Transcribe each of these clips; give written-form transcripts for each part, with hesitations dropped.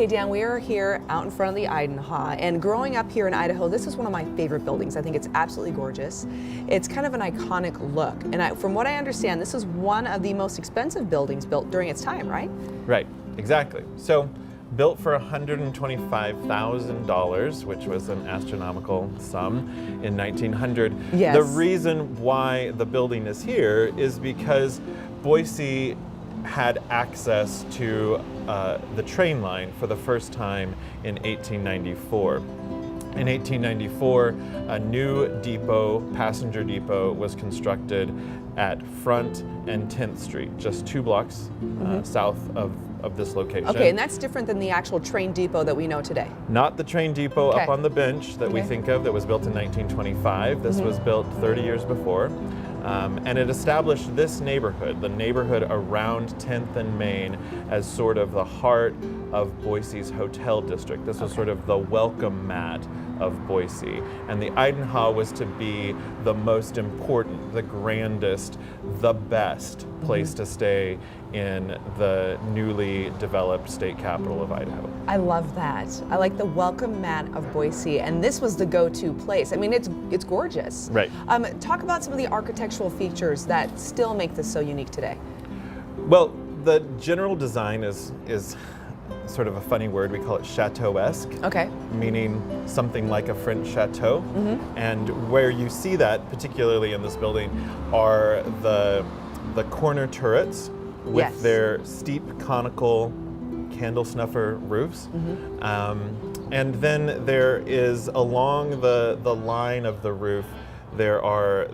Okay, Dan, we are here out in front of the Idanha, and growing up here in Idaho, this is one of my favorite buildings. I think it's absolutely gorgeous. It's kind of an iconic look, and from what I understand, this is one of the most expensive buildings built during its time, right? Right, exactly. So, built for $125,000, which was an astronomical sum in 1900. Yes. The reason why the building is here is because Boise had access to the train line for the first time in 1894. In 1894, a new depot, passenger depot, was constructed at Front and 10th Street, just 2 blocks south of this location. Okay, and that's different than the actual train depot that we know today. Not the train depot up on the bench that we think of that was built in 1925. This was built 30 years before. And it established this neighborhood, the neighborhood around 10th and Main, as sort of the heart of Boise's hotel district. This was sort of the welcome mat of Boise. And the Idanha was to be the most important, the grandest, the best place to stay in the newly developed state capital of Idaho. I love that. I like the welcome mat of Boise, and this was the go-to place. I mean, it's gorgeous. Right. Talk about some of the architectural features that still make this so unique today. Well, the general design is sort of a funny word. We call it chateau-esque, meaning something like a French chateau. And where you see that, particularly in this building, are the corner turrets with their steep conical candle snuffer roofs. And then there is, along the line of the roof, there are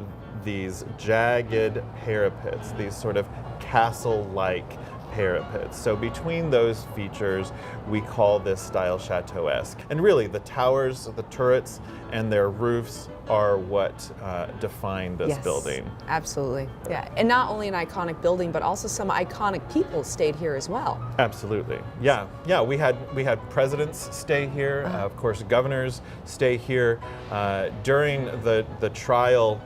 these jagged parapets, these sort of castle-like parapets. So between those features, we call this style chateau-esque. And really, the towers, the turrets, and their roofs are what define this building. Absolutely, yeah. And not only an iconic building, but also some iconic people stayed here as well. Absolutely, yeah. We had presidents stay here. Of course, governors stay here. During the trial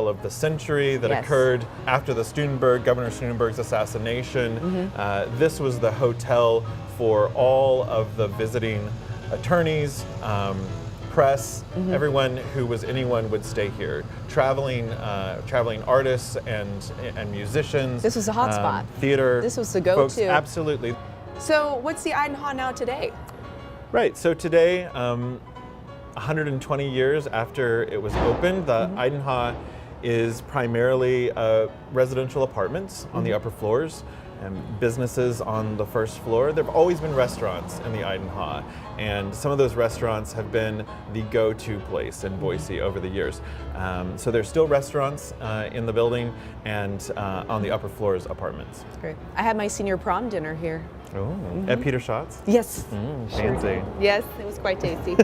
of the century that occurred after the Governor Studenberg's assassination. This was the hotel for all of the visiting attorneys, press, anyone would stay here. Traveling artists and musicians. This was a hot spot. Theater. This was the go-to. Folks, absolutely. So what's the Idanha now today? Right, so today, 120 years after it was opened, the Idanha is primarily residential apartments on the upper floors and businesses on the first floor. There have always been restaurants in the Idanha, and some of those restaurants have been the go-to place in Boise over the years. So there's still restaurants in the building, and on the upper floors, apartments. Great. I had my senior prom dinner here. Oh, at Peter Schott's? Yes. Fancy. Yes, it was quite tasty.